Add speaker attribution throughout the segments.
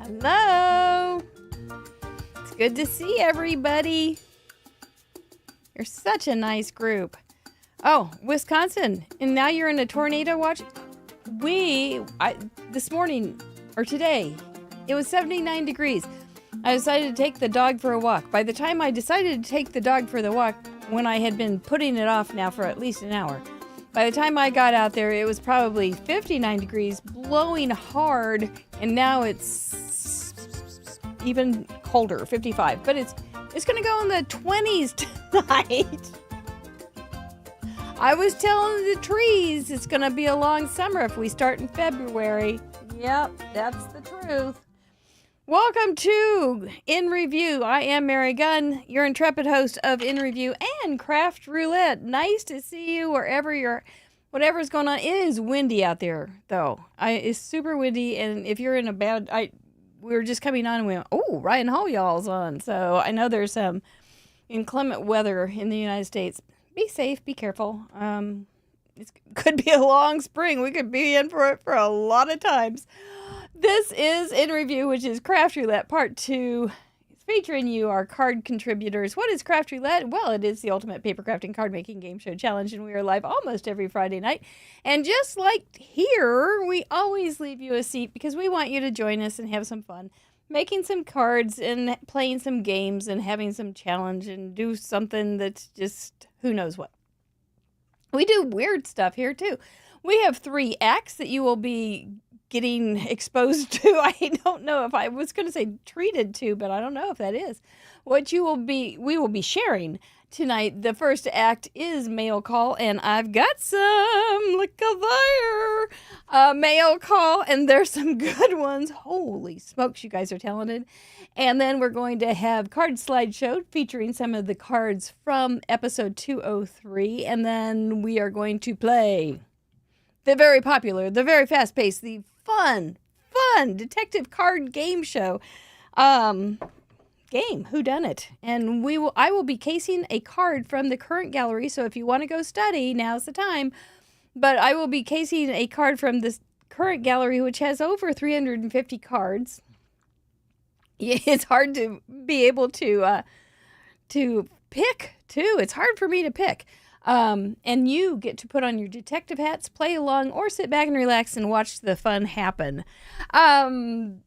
Speaker 1: Hello. It's good to see everybody. You're such a nice group. Oh, Wisconsin. And now you're in a tornado watch? This morning, or today, it was 79 degrees. I decided to take the dog for a walk. By the time I decided to take the dog for the walk, when I had been putting it off now for at least an hour, by the time I got out there, it was probably 59 degrees, blowing hard, and now it's even colder, 55. But it's going to go in the 20s tonight. I was telling the trees it's going to be a long summer if we start in February. Yep, that's the truth. Welcome to In Review. I am Mary Gunn, your intrepid host of In Review and Craft Roulette. Nice to see you whatever's going on. It is windy out there, though. It's super windy, and if you're in a bad... we were just coming on and we went, oh, Ryan Hall y'all's on. So I know there's some inclement weather in the United States. Be safe, be careful. It could be a long spring. We could be in for it for a lot of times. This is In Review, which is Craft Roulette Part 2. It's featuring you, our card contributors. What is Craft Roulette? Well, it is the ultimate paper crafting card making game show challenge, and we are live almost every Friday night. And just like here, we always leave you a seat because we want you to join us and have some fun, making some cards and playing some games and having some challenge and do something that's just who knows what. We do weird stuff here, too. We have 3 acts that you will be getting exposed to. I don't know if I was going to say treated to, but I don't know if that is what we will be sharing tonight. The first act is mail call, and I've got some like a fire mail call, and there's some good ones. Holy smokes, you guys are talented. And then we're going to have card slideshow featuring some of the cards from episode 203, and then we are going to play the very popular, the very fast-paced, the fun detective card game show game, Whodunit. And I will be casing a card from the current gallery, so if you want to go study, now's the time. But I will be casing a card from this current gallery, which has over 350 cards. It's hard to be able to pick, too. It's hard for me to pick. And you get to put on your detective hats, play along, or sit back and relax and watch the fun happen. Sound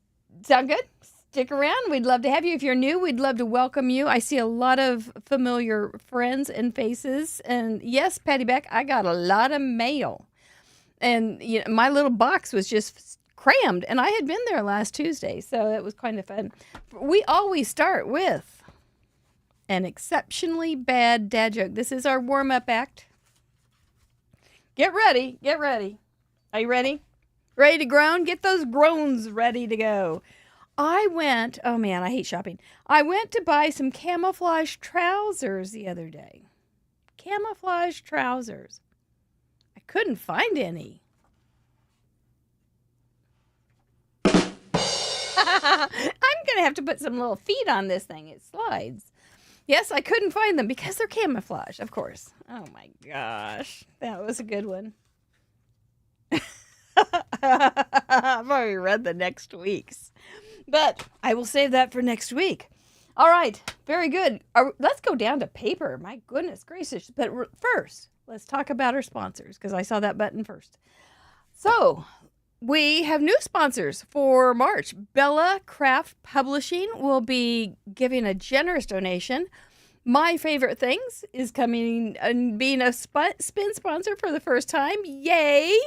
Speaker 1: good? Stick around. We'd love to have you. If you're new, we'd love to welcome you. I see a lot of familiar friends and faces. And yes, Patty Beck, I got a lot of mail. And my little box was just crammed. And I had been there last Tuesday, so it was kind of fun. We always start with an exceptionally bad dad joke. This is our warm-up act. Get ready. Are you ready? Ready to groan? Get those groans ready to go. Oh man, I hate shopping. I went to buy some camouflage trousers the other day. Camouflage trousers. I couldn't find any. I'm going to have to put some little feet on this thing. It slides. Yes, I couldn't find them because they're camouflage, of course. Oh my gosh, that was a good one. I've already read the next week's, but I will save that for next week. All right, very good. Let's go down to paper. My goodness gracious. But first, let's talk about our sponsors because I saw that button first. So we have new sponsors for March. Bella Craft Publishing will be giving a generous donation. My Favorite Things is coming and being a spin sponsor for the first time. Yay!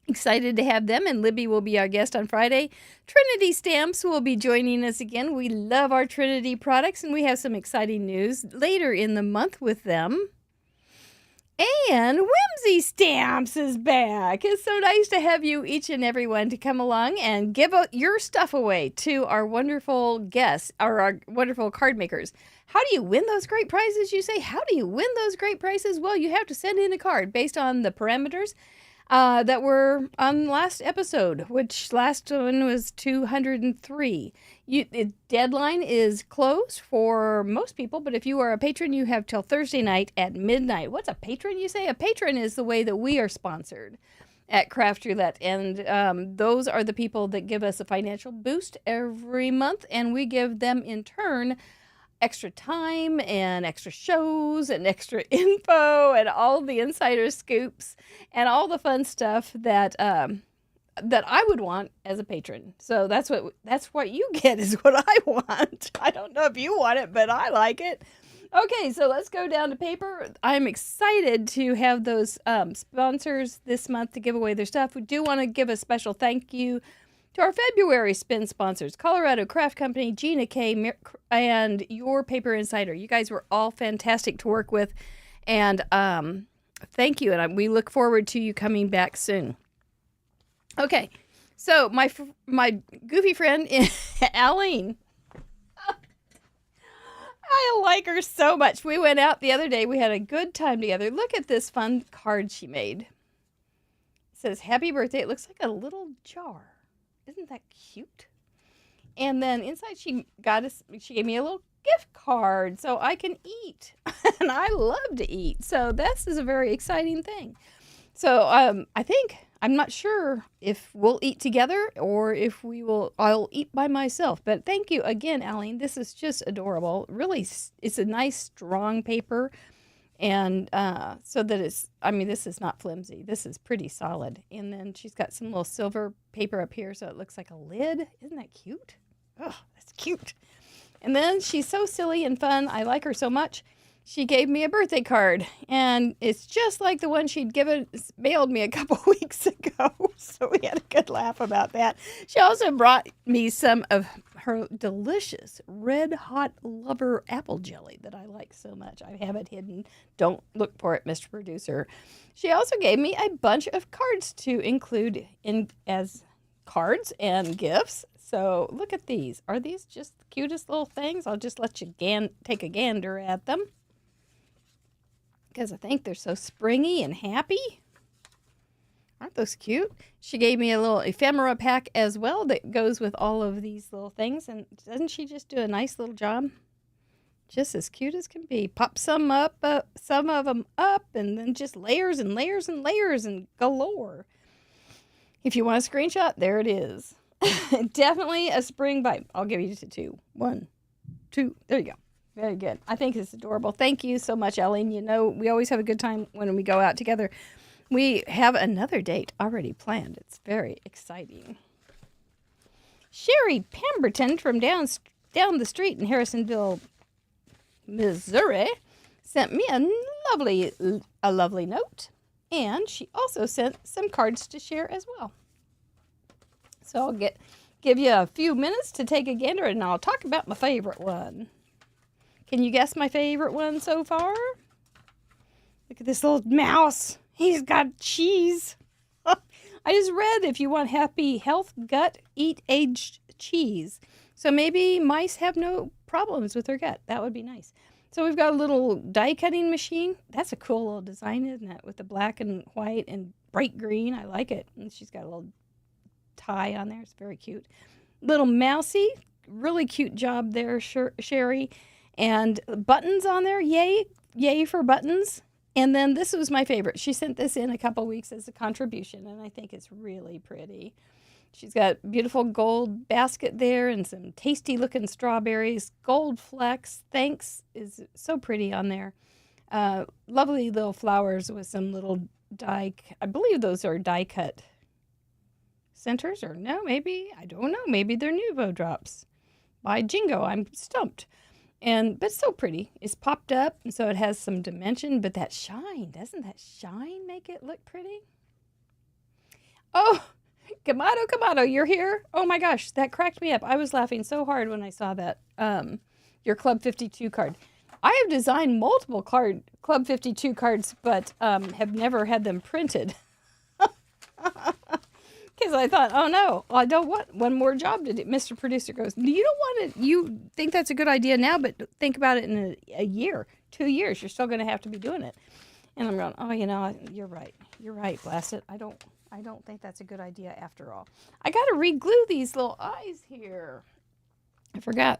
Speaker 1: Excited to have them, and Libby will be our guest on Friday. Trinity Stamps will be joining us again. We love our Trinity products, and we have some exciting news later in the month with them. And Whimsy Stamps is back. It's so nice to have you, each and every one, to come along and give your stuff away to our wonderful guests, our wonderful card makers. How do you win those great prizes, you say? How do you win those great prizes? Well, you have to send in a card based on the parameters that were on last episode, which last one was 203. The deadline is closed for most people, but if you are a patron, you have till Thursday night at midnight. What's a patron, you say? A patron is the way that we are sponsored. at Craft Roulette. And those are the people that give us a financial boost every month. And we give them in turn extra time and extra shows and extra info and all the insider scoops and all the fun stuff that that I would want as a patron. So that's what you get is what I want. I don't know if you want it, but I like it. Okay, so let's go down to paper. I'm excited to have those sponsors this month to give away their stuff. We do want to give a special thank you to our February spin sponsors, Colorado Craft Company, Gina K, and Your Paper Insider. You guys were all fantastic to work with, and thank you, and we look forward to you coming back soon. Okay, so my goofy friend, Aline, I like her so much. We went out the other day. We had a good time together. Look at this fun card she made. It says, "Happy birthday." It looks like a little jar. Isn't that cute? And then inside she gave me a little gift card so I can eat. And I love to eat. So this is a very exciting thing. So I'm not sure if we'll eat together or if I'll eat by myself. But thank you again, Aline. This is just adorable. Really, it's a nice, strong paper. And so that this is not flimsy. This is pretty solid. And then she's got some little silver paper up here so it looks like a lid. Isn't that cute? Oh, that's cute. And then she's so silly and fun. I like her so much. She gave me a birthday card, and it's just like the one she'd mailed me a couple weeks ago. So we had a good laugh about that. She also brought me some of her delicious Red Hot Lover apple jelly that I like so much. I have it hidden. Don't look for it, Mr. Producer. She also gave me a bunch of cards to include as cards and gifts. So look at these. Are these just the cutest little things? I'll just let you take a gander at them, because I think they're so springy and happy. Aren't those cute? She gave me a little ephemera pack as well that goes with all of these little things. And doesn't she just do a nice little job? Just as cute as can be. Pop some up, some of them up, and then just layers and layers and layers and galore. If you want a screenshot, there it is. Definitely a spring bite. I'll give you 2. 1, 2. There you go. Very good. I think it's adorable. Thank you so much, Ellen. You know, we always have a good time when we go out together. We have another date already planned. It's very exciting. Sherry Pemberton from down the street in Harrisonville, Missouri, sent me a lovely note. And she also sent some cards to share as well. So I'll give you a few minutes to take a gander, and I'll talk about my favorite one. Can you guess my favorite one so far? Look at this little mouse. He's got cheese. I just read if you want happy health gut, eat aged cheese. So maybe mice have no problems with their gut. That would be nice. So we've got a little die cutting machine. That's a cool little design, isn't it? With the black and white and bright green. I like it. And she's got a little tie on there. It's very cute. Little mousey. Really cute job there, Sherry. And buttons on there. Yay for buttons. And then this was my favorite. She sent this in a couple weeks as a contribution, and I think it's really pretty. She's got beautiful gold basket there and some tasty looking strawberries. Gold flecks. Thanks is so pretty on there. Lovely little flowers with some little die. I believe those are die cut centers, or no, maybe. I don't know. Maybe they're Nuvo drops. By Jingo, I'm stumped. But so pretty. It's popped up, and so it has some dimension, but that shine, doesn't that shine make it look pretty? Oh, Kamado, you're here? Oh my gosh, that cracked me up. I was laughing so hard when I saw that, your Club 52 card. I have designed multiple Club 52 cards, but have never had them printed. Because I thought, oh no, I don't want one more job to do. Mr. Producer goes, you don't want it. You think that's a good idea now, but think about it in a year, 2 years. You're still going to have to be doing it. And I'm going, oh, you're right. You're right, blast it. I don't think that's a good idea after all. I got to re-glue these little eyes here. I forgot.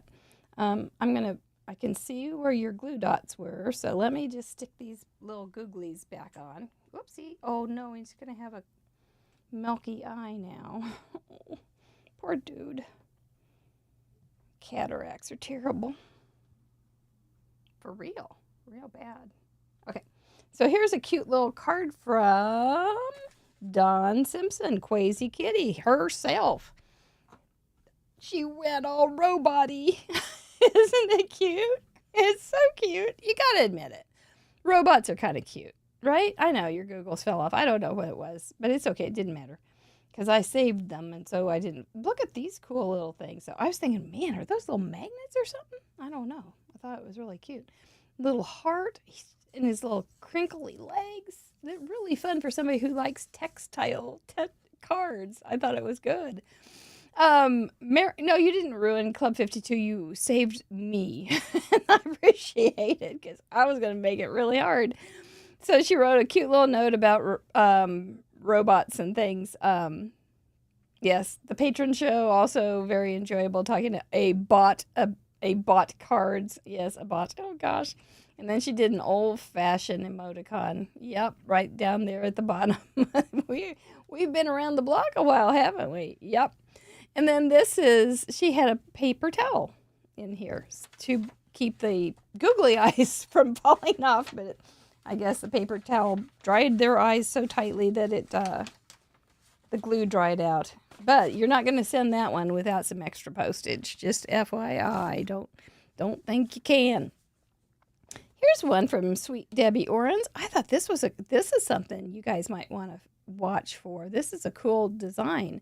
Speaker 1: I can see where your glue dots were. So let me just stick these little googlies back on. Whoopsie. Oh no, he's going to have a milky eye now. Poor dude. Cataracts are terrible. For real. Real bad. Okay. So here's a cute little card from Dawn Simpson, Quasi Kitty, herself. She went all robot-y. Isn't it cute? It's so cute. You gotta admit it. Robots are kind of cute, right? I know your Googles fell off. I don't know what it was, but it's okay. It didn't matter because I saved them, and so I didn't. Look at these cool little things. So I was thinking, man, are those little magnets or something? I don't know. I thought it was really cute. Little heart and his little crinkly legs. They're really fun for somebody who likes textile cards. I thought it was good. No, you didn't ruin Club 52. You saved me. I appreciate it because I was going to make it really hard. So she wrote a cute little note about robots and things. Yes, the patron show also very enjoyable. Talking to a bot cards. Yes, a bot. Oh gosh. And then she did an old-fashioned emoticon. Yep, right down there at the bottom. We've been around the block a while, haven't we? Yep. And then she had a paper towel in here to keep the googly eyes from falling off. But I guess the paper towel dried their eyes so tightly that the glue dried out. But you're not going to send that one without some extra postage. Just FYI, don't think you can. Here's one from Sweet Debbie Orens. I thought this is something you guys might want to watch for. This is a cool design.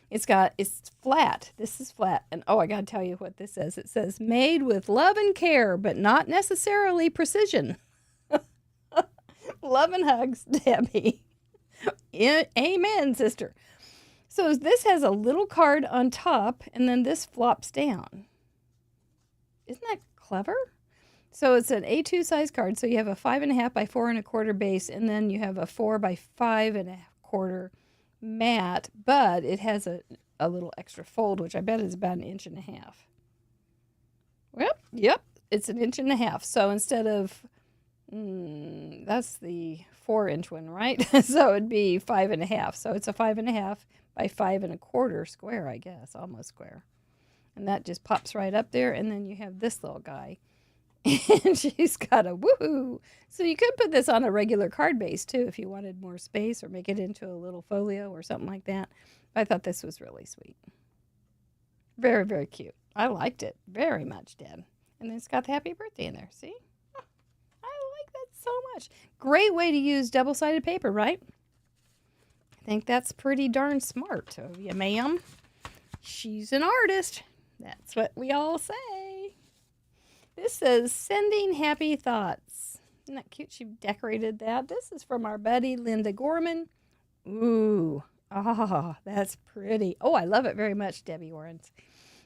Speaker 1: It's flat. This is flat. And I got to tell you what this says. It says, made with love and care, but not necessarily precision. Love and hugs, Debbie. Amen, sister. So this has a little card on top, and then this flops down. Isn't that clever? So it's an A2 size card. So you have a 5.5 by 4 1/4 base, and then you have a 4 by 5 1/4 mat, but it has a little extra fold, which I bet is about 1.5 inches. Yep, it's 1.5 inches. So instead of, that's the 4-inch one, right? So it'd be 5.5. So it's a 5.5 by 5 1/4 square, I guess, almost square. And that just pops right up there. And then you have this little guy. And she's got a woohoo. So you could put this on a regular card base too if you wanted more space or make it into a little folio or something like that. I thought this was really sweet. Very, very cute. I liked it very much, Dad. And then it's got the happy birthday in there. See? I like that so much. Great way to use double-sided paper, right? I think that's pretty darn smart of you, ma'am. She's an artist. That's what we all say. This says, sending happy thoughts. Isn't that cute? She decorated that. This is from our buddy, Linda Gorman. Ooh. That's pretty. Oh, I love it very much, Debbie Orens.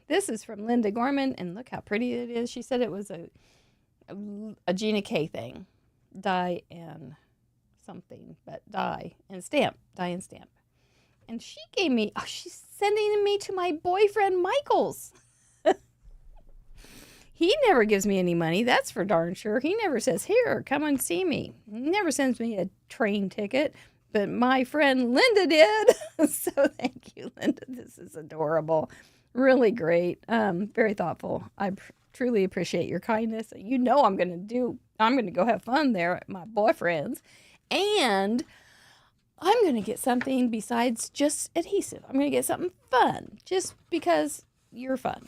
Speaker 1: This is from Linda Gorman, and look how pretty it is. She said it was a Gina K thing. Die and something, but die and stamp. Die and stamp. And she gave me, she's sending me to my boyfriend, Michael's. He never gives me any money, that's for darn sure. He never says, here, come and see me. He never sends me a train ticket, but my friend Linda did. So thank you, Linda. This is adorable. Really great. Very thoughtful. I truly appreciate your kindness. You know I'm going to go have fun there at my boyfriend's. And I'm going to get something besides just adhesive. I'm going to get something fun just because you're fun.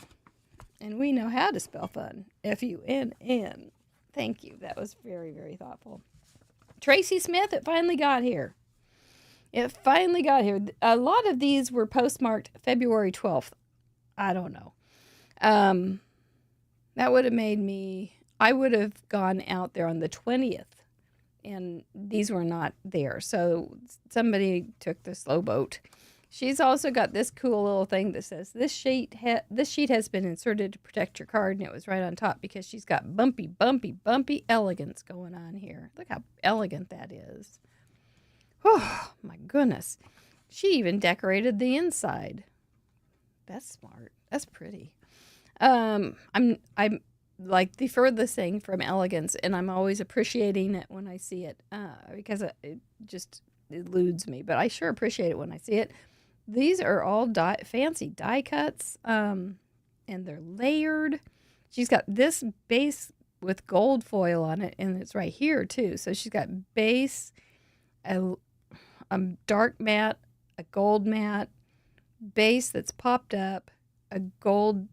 Speaker 1: And we know how to spell fun. F-U-N-N. Thank you. That was very, very thoughtful. Tracy Smith, it finally got here. It finally got here. A lot of these were postmarked February 12th. I don't know. That would have made me, I would have gone out there on the 20th. And these were not there. So somebody took the slow boat. She's also got this cool little thing that says, this sheet has been inserted to protect your card, and it was right on top because she's got bumpy elegance going on here. Look how elegant that is. Oh, my goodness. She even decorated the inside. That's smart. That's pretty. I'm like the furthest thing from elegance, and I'm always appreciating it when I see it because it just eludes me, but I sure appreciate it when I see it. These are all fancy die cuts, and they're layered. She's got this base with gold foil on it, and it's right here too. So she's got base, a dark matte, a gold matte, base that's popped up, a gold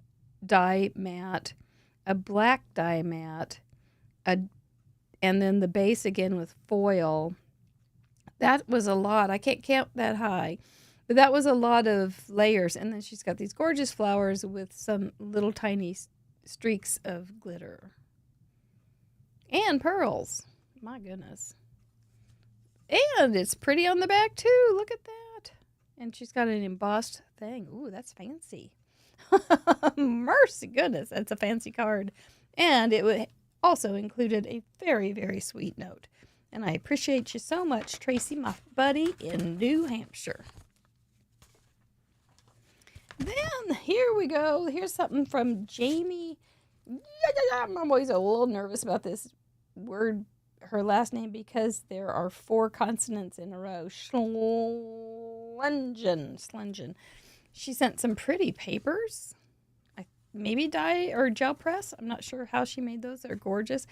Speaker 1: die matte, a black die matte, and then the base again with foil. That was a lot. I can't count that high, but that was a lot of layers. And then she's got these gorgeous flowers with some little tiny streaks of glitter. And pearls. My goodness. And it's pretty on the back too. Look at that. And she's got an embossed thing. Ooh, that's fancy. Mercy goodness, that's a fancy card. And it also included a very, very sweet note. And I appreciate you so much, Tracy, my buddy in New Hampshire. Then here we go. Here's something from Jamie. I'm always a little nervous about this word, her last name, because there are 4 consonants in a row. Slungen. She sent some pretty papers. Maybe dye or gel press. I'm not sure how she made those. They're gorgeous.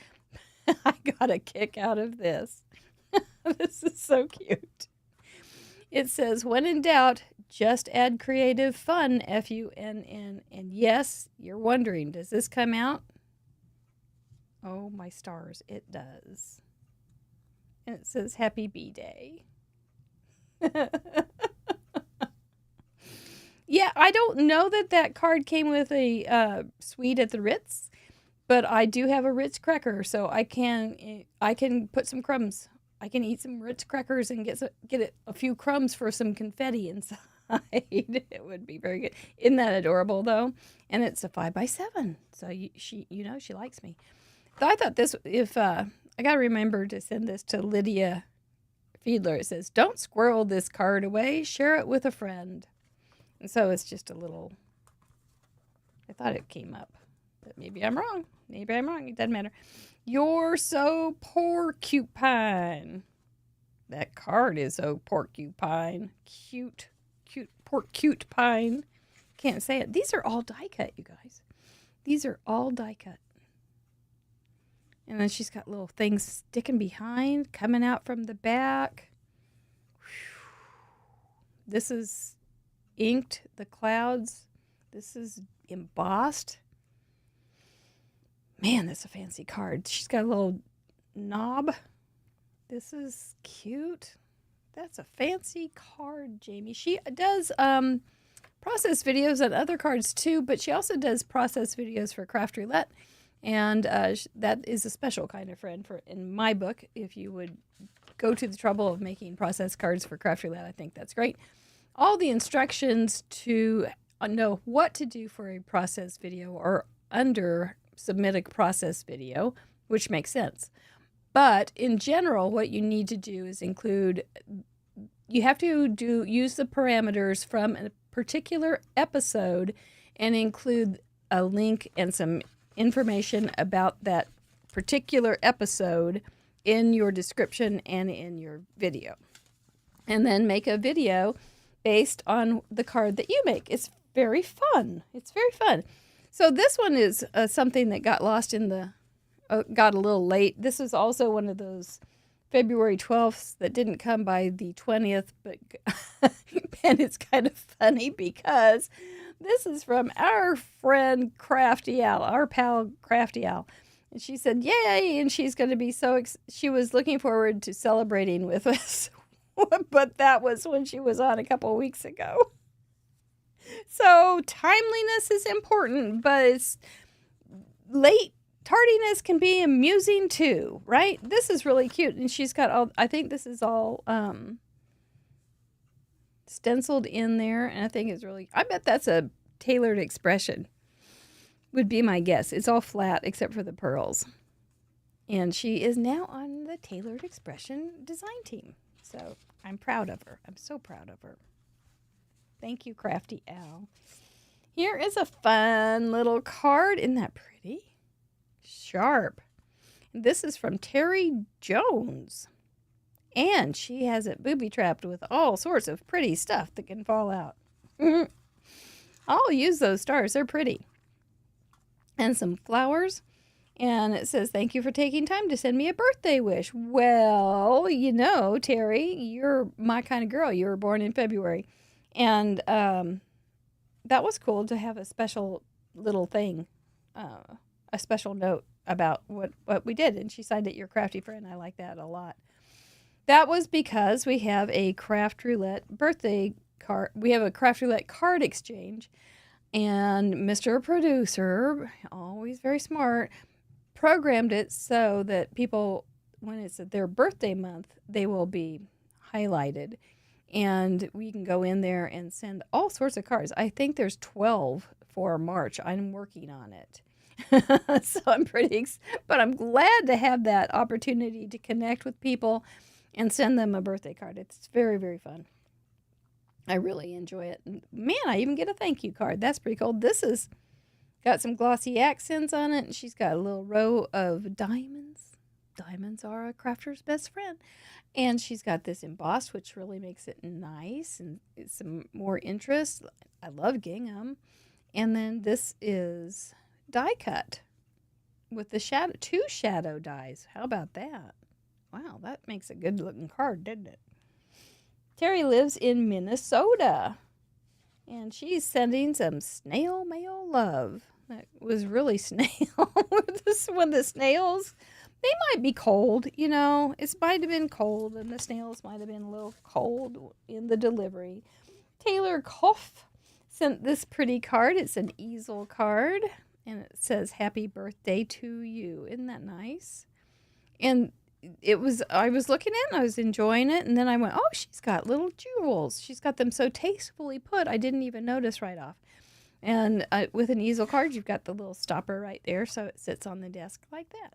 Speaker 1: I got a kick out of this. This is so cute. It says, when in doubt, just add creative fun, F-U-N-N. And yes, you're wondering, does this come out? Oh, my stars, it does. And it says, Happy B-Day. Yeah, I don't know that card came with a suite at the Ritz, but I do have a Ritz cracker, so I can put some crumbs. I can eat some Ritz crackers and get a few crumbs for some confetti inside. It would be very good. Isn't that adorable though? And it's a 5x7, so she likes me. So I thought this, if I gotta remember to send this to Lydia Fiedler. It says, "Don't squirrel this card away. Share it with a friend." And so it's just a little. I thought it came up, but maybe I'm wrong. It doesn't matter. You're so porcupine. That card is so porcupine. Cute porcupine. Can't say it. These are all die cut, you guys. These are all die cut. And then she's got little things sticking behind, coming out from the back. This is inked, the clouds. This is embossed. Man, that's a fancy card. She's got a little knob. This is cute. That's a fancy card, Jamie. She does process videos on other cards too, but she also does process videos for Craft Roulette. And that is a special kind of friend in my book. If you would go to the trouble of making process cards for Craft Roulette, I think that's great. All the instructions to know what to do for a process video are under submit a process video, which makes sense. But in general, what you need to do is you have to use the parameters from a particular episode and include a link and some information about that particular episode in your description and in your video. And then make a video based on the card that you make. It's very fun. So this one is something that got lost in got a little late. This is also one of those February 12th that didn't come by the 20th, but and it's kind of funny because this is from our friend Crafty Al, our pal Crafty Al. And she said, yay, and she's going to be she was looking forward to celebrating with us. But that was when she was on a couple of weeks ago. So timeliness is important, but it's tardiness can be amusing too, right? This is really cute. And she's got I think this is all stenciled in there. And I think it's I bet that's a tailored expression, would be my guess. It's all flat except for the pearls. And she is now on the Tailored Expression design team. So I'm proud of her. I'm so proud of her. Thank you, Crafty Al. Here is a fun little card. Isn't that pretty? Sharp. This is from Terry Jones. And she has it booby-trapped with all sorts of pretty stuff that can fall out. I'll use those stars. They're pretty. And some flowers. And it says, thank you for taking time to send me a birthday wish. Well, you know, Terry, you're my kind of girl. You were born in February. And that was cool to have a special little thing, a special note about what we did. And she signed it, your crafty friend. I like that a lot. That was because we have a Craft Roulette birthday card. We have a Craft Roulette card exchange. And Mr. Producer, always very smart, programmed it so that people, when it's their birthday month, they will be highlighted. And we can go in there and send all sorts of cards. I think there's 12 for March. I'm working on it. So I'm but I'm glad to have that opportunity to connect with people and send them a birthday card. It's very, very fun. I really enjoy it. Man, I even get a thank you card. That's pretty cool. This is got some glossy accents on it, and she's got a little row of diamonds. Diamonds are a crafter's best friend. And she's got this embossed, which really makes it nice and it's some more interest. I love gingham. And then this is die cut with the two shadow dies. How about that? Wow, that makes a good looking card, doesn't it? Terry lives in Minnesota, and she's sending some snail mail love. That was really snail. When the snails, they might be cold, you know. It might have been cold, and the snails might have been a little cold in the delivery. Taylor Koff sent this pretty card. It's an easel card, and it says, happy birthday to you. Isn't that nice? And I was looking at it, and I was enjoying it, and then I went, oh, she's got little jewels. She's got them so tastefully put, I didn't even notice right off. And with an easel card, you've got the little stopper right there, so it sits on the desk like that.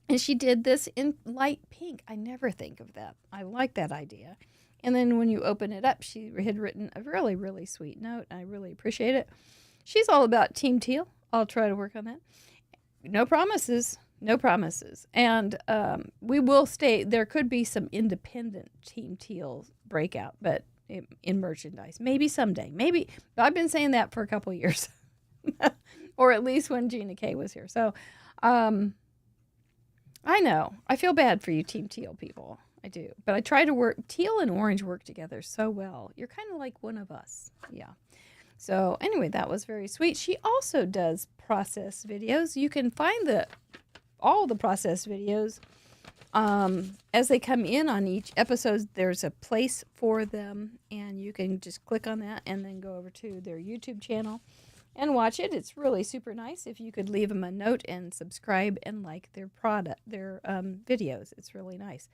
Speaker 1: And she did this in light pink. I never think of that. I like that idea. And then when you open it up, she had written a really, really sweet note. I really appreciate it. She's all about Team Teal. I'll try to work on that. No promises. No promises. And we will stay. There could be some independent Team Teal breakout, but in merchandise. Maybe someday. Maybe. I've been saying that for a couple of years. Or at least when Gina K was here. So, I know. I feel bad for you Team Teal people. I do. But I try to work. Teal and orange work together so well. You're kind of like one of us. Yeah. So anyway, that was very sweet. She also does process videos. You can find all the process videos as they come in on each episode. There's a place for them, and you can just click on that and then go over to their YouTube channel and watch it. It's really super nice. If you could leave them a note and subscribe and like their videos, it's really nice.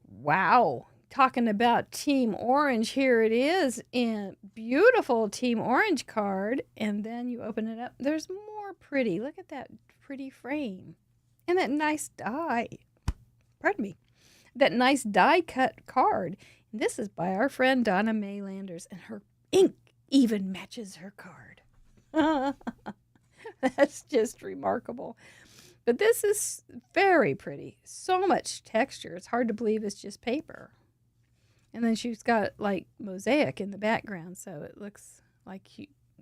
Speaker 1: Wow. Talking about Team Orange, here it is in beautiful Team Orange card. And then you open it up. There's more pretty. Look at that pretty frame. And that nice die. Pardon me. That nice die cut card. And this is by our friend Donna May Landers. And her ink even matches her card. That's just remarkable. But this is very pretty. So much texture. It's hard to believe it's just paper. And then she's got like mosaic in the background, so it looks like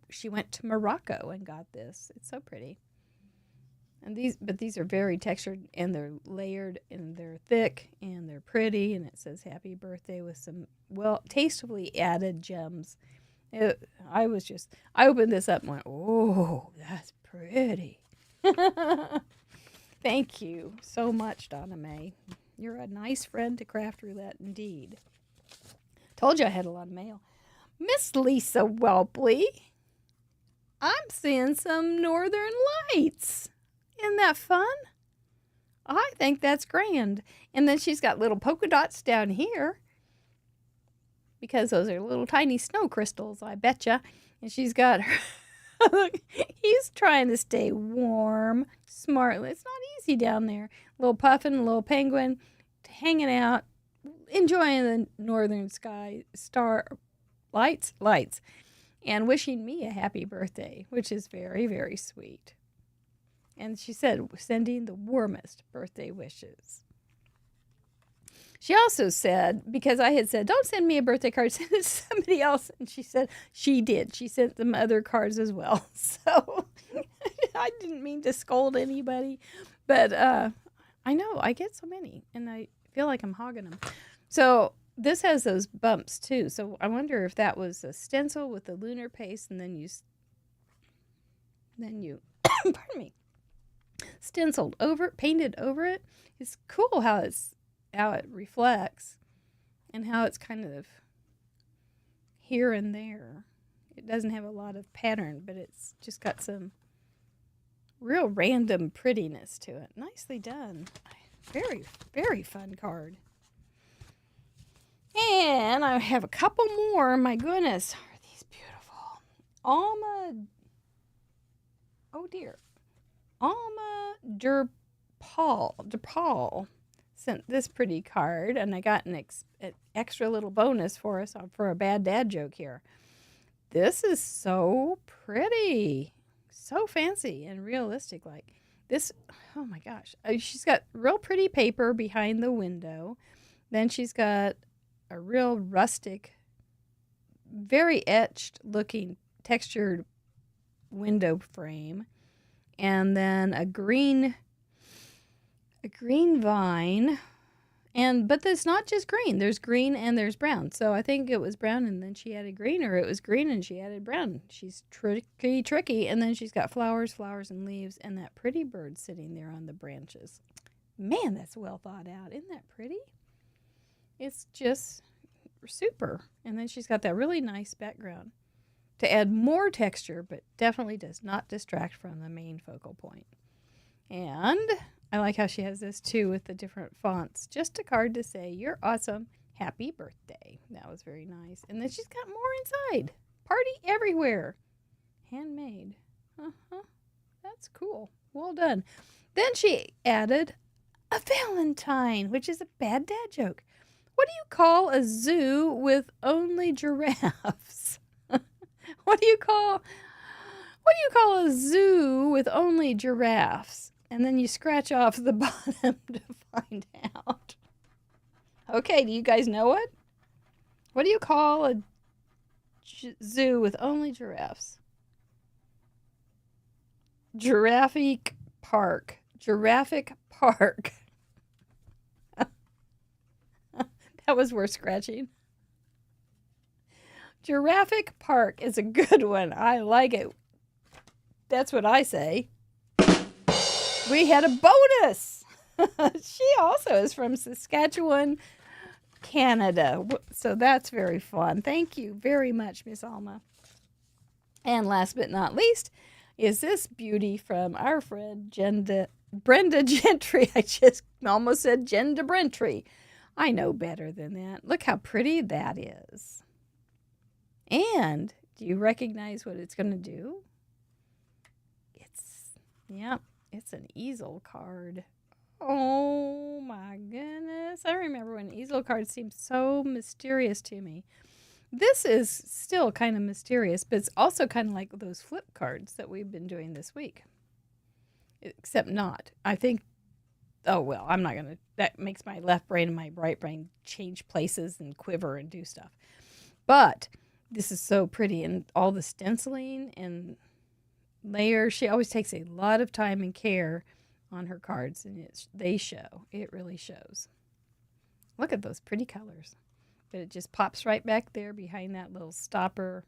Speaker 1: she went to Morocco and got this. It's so pretty. And these are very textured, and they're layered, and they're thick, and they're pretty, and it says happy birthday with some tastefully added gems. I opened this up and went, oh, that's pretty. Thank you so much, Donna May. You're a nice friend to Craft Roulette indeed. Told you I had a lot of mail. Miss Lisa Welpley, I'm seeing some northern lights. Isn't that fun? I think that's grand. And then she's got little polka dots down here, because those are little tiny snow crystals, I betcha. And she's got her... He's trying to stay warm, smartly. It's not easy down there. Little puffin, little penguin, hanging out, enjoying the northern sky, star lights, and wishing me a happy birthday, which is very, very sweet. And she said, sending the warmest birthday wishes. She also said, because I had said, don't send me a birthday card, send it to somebody else. And she said she did. She sent them other cards as well. So I didn't mean to scold anybody. But I know, I get so many. And I feel like I'm hogging them. So this has those bumps too. So I wonder if that was a stencil with the lunar paste. And then you pardon me, stenciled over it, painted over it. It's cool how it reflects and how it's kind of here and there. It doesn't have a lot of pattern, but it's just got some real random prettiness to it. Nicely done. Very, very fun card. And I have a couple more. My goodness, are these beautiful. Alma DePaul sent this pretty card, and I got an extra little bonus for us for a bad dad joke here. This is so pretty, so fancy and realistic. Like this, oh my gosh. She's got real pretty paper behind the window. Then she's got a real rustic, very etched looking textured window frame. And then a green vine, but there's not just green. There's green and there's brown. So I think it was brown and then she added green, or it was green and she added brown. She's tricky. And then she's got flowers and leaves, and that pretty bird sitting there on the branches. Man, that's well thought out. Isn't that pretty? It's just super. And then she's got that really nice background to add more texture, but definitely does not distract from the main focal point. And I like how she has this too with the different fonts. Just a card to say, you're awesome. Happy birthday. That was very nice. And then she's got more inside. Party everywhere. Handmade. That's cool. Well done. Then she added a Valentine, which is a bad dad joke. What do you call a zoo with only giraffes? What do you call a zoo with only giraffes? And then you scratch off the bottom to find out. Okay, do you guys know it? What do you call a zoo with only giraffes? Giraffic Park. That was worth scratching. Giraffic Park is a good one. I like it. That's what I say. We had a bonus. She also is from Saskatchewan, Canada. So that's very fun. Thank you very much, Miss Alma. And last but not least is this beauty from our friend Brenda Gentry. I just almost said Jenda Brentry. I know better than that. Look how pretty that is. And do you recognize what it's going to do? It's an easel card. Oh my goodness. I remember when easel cards seemed so mysterious to me. This is still kind of mysterious, but it's also kind of like those flip cards that we've been doing this week. Except not. I think, oh well, I'm not going to, that makes my left brain and my right brain change places and quiver and do stuff. But this is so pretty, and all the stenciling and layers. She always takes a lot of time and care on her cards, and they show. It really shows. Look at those pretty colors. But it just pops right back there behind that little stopper.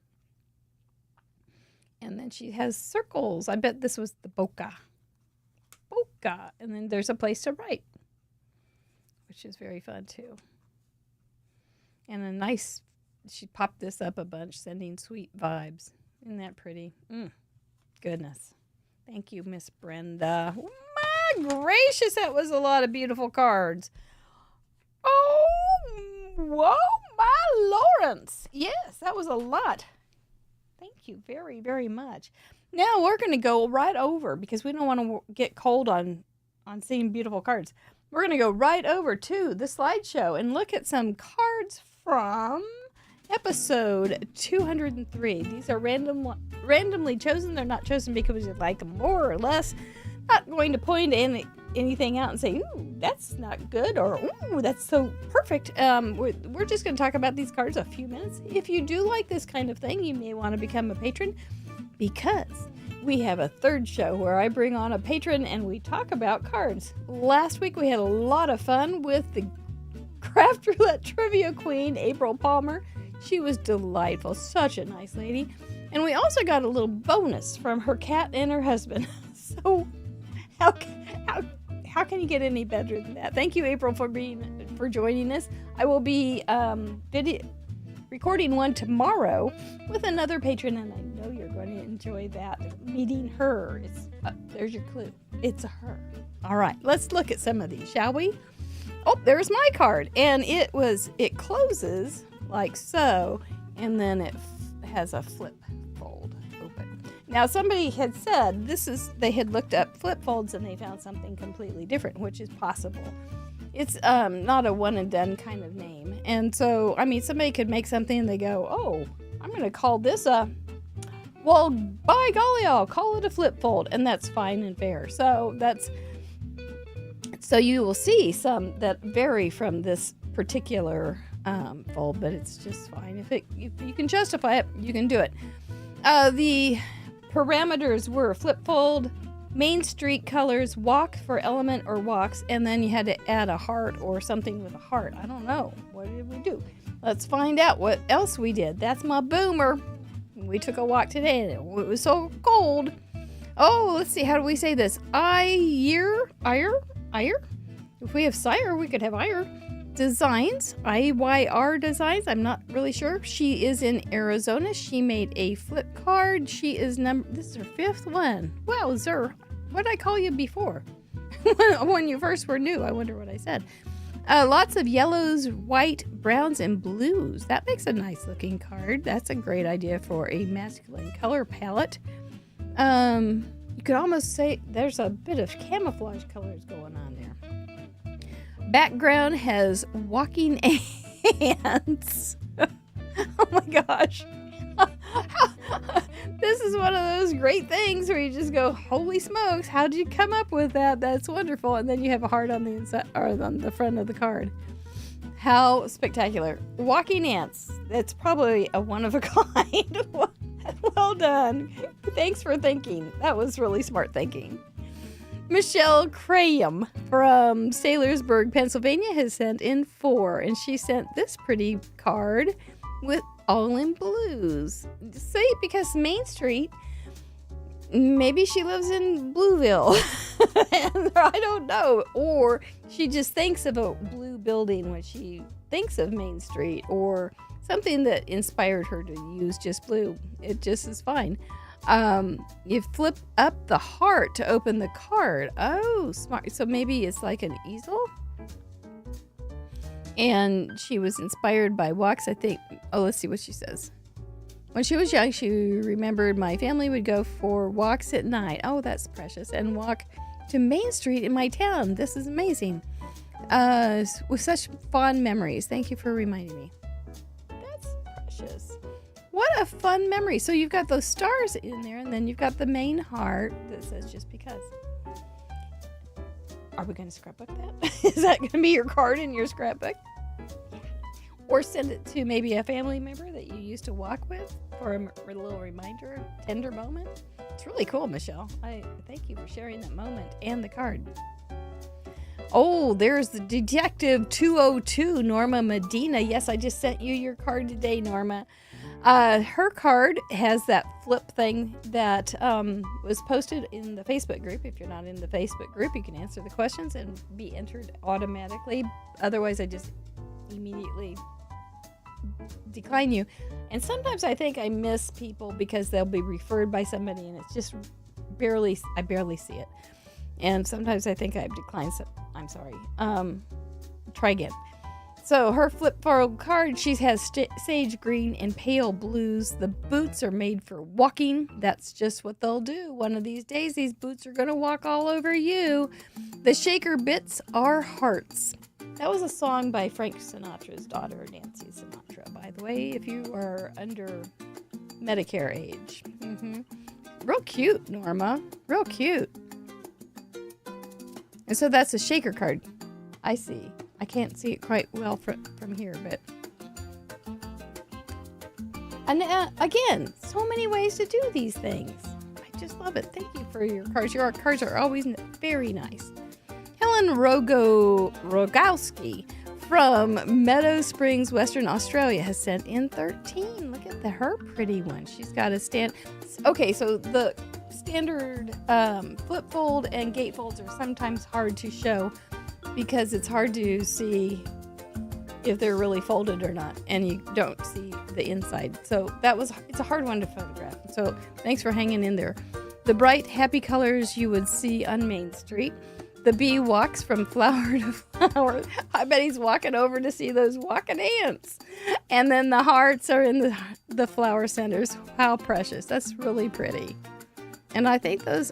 Speaker 1: And then she has circles. I bet this was the bokeh. And then there's a place to write, which is very fun too. And a nice, she popped this up a bunch, sending sweet vibes. Isn't that pretty? Goodness. Thank you, Miss Brenda. My gracious, that was a lot of beautiful cards. Oh, whoa, my Lawrence. Yes, that was a lot. Thank you very, very much. Now we're going to go right over, because we don't want to get cold on seeing beautiful cards. We're going to go right over to the slideshow and look at some cards from episode 203. These are randomly chosen. They're not chosen because we like them more or less. Not going to point anything out and say, ooh, that's not good, or ooh, that's so perfect. We're just going to talk about these cards a few minutes. If you do like this kind of thing, you may want to become a patron, because we have a third show where I bring on a patron and we talk about cards. Last week we had a lot of fun with the Craft Roulette Trivia Queen, April Palmer. She was delightful, such a nice lady. And we also got a little bonus from her cat and her husband. So how can you get any better than that? Thank you, April, for joining us. I will be recording one tomorrow with another patron, and I know you're going to enjoy that, meeting her. There's your clue. It's a her. All right, let's look at some of these, shall we? Oh, there's my card, and it closes like so, and then it has a flip fold open. Now, somebody had said they had looked up flip folds and they found something completely different, which is possible. It's not a one and done kind of name. And so, I mean, somebody could make something and they go, oh, I'm going to call this well, by golly, I'll call it a flip fold. And that's fine and fair. So you will see some that vary from this particular fold, but it's just fine. If you can justify it, you can do it. The parameters were flip fold, Main Street colors, walk for element or walks, and then you had to add a heart or something with a heart. I don't know. What did we do? Let's find out what else we did. That's my boomer. We took a walk today and it was so cold. Oh, let's see. How do we say this? Ire? If we have sire, we could have ire. Designs, IYR Designs. I'm not really sure. She is in Arizona. She made a flip card. She is this is her 5th one. Wow, Zer. What did I call you before? When you first were new, I wonder what I said. Lots of yellows, white, browns, and blues. That makes a nice looking card. That's a great idea for a masculine color palette. You could almost say there's a bit of camouflage colors going on there. Background has walking ants. Oh my gosh. This is one of those great things where you just go, holy smokes, how did you come up with that? That's wonderful. And then you have a heart on the inside or on the front of the card. How spectacular. Walking ants. That's probably a one of a kind. Well done. Thanks for thinking. That was really smart thinking. Michelle Crayum from Saylorsburg, Pennsylvania has sent in 4, and she sent this pretty card with all in blues. See, because Main Street, maybe she lives in Blueville, and I don't know, or she just thinks of a blue building when she thinks of Main Street, or something that inspired her to use just blue. It just is fine. You flip up the heart to open the card. Oh, smart. So maybe it's like an easel. And she was inspired by walks, I think. Oh, let's see what she says. When she was young, she remembered my family would go for walks at night. Oh, that's precious. And walk to Main Street in my town. This is amazing. With such fond memories. Thank you for reminding me. That's precious. What a fun memory. So you've got those stars in there, and then you've got the main heart that says just because. Are we going to scrapbook that? Is that going to be your card in your scrapbook? Or send it to maybe a family member that you used to walk with for a little reminder, tender moment. It's really cool, Michelle. I thank you for sharing that moment and the card. Oh, there's the Detective 202, Norma Medina. Yes, I just sent you your card today, Norma. Her card has that flip thing that was posted in the Facebook group. If you're not in the Facebook group, you can answer the questions and be entered automatically. Otherwise, I just immediately decline you. And sometimes I think I miss people because they'll be referred by somebody and it's just I barely see it. And sometimes I think I've declined some. I'm sorry. Try again. So her flip fold card, she has sage green and pale blues. The boots are made for walking. That's just what they'll do. One of these days, these boots are going to walk all over you. The shaker bits are hearts. That was a song by Frank Sinatra's daughter, Nancy Sinatra, by the way, if you are under Medicare age. Real cute, Norma. Real cute. And so that's a shaker card. I see. I can't see it quite well from here, but... And again, so many ways to do these things. I just love it. Thank you for your cards. Your cards are always very nice. Helen Rogowski from Meadow Springs, Western Australia has sent in 13. Look at her pretty one. She's got a stand. Okay, so the standard flip fold and gate folds are sometimes hard to show because it's hard to see if they're really folded or not, and you don't see the inside. So it's a hard one to photograph. So thanks for hanging in there. The bright, happy colors you would see on Main Street. The bee walks from flower to flower. I bet he's walking over to see those walking ants. And then the hearts are in the flower centers. How precious. That's really pretty. And I think those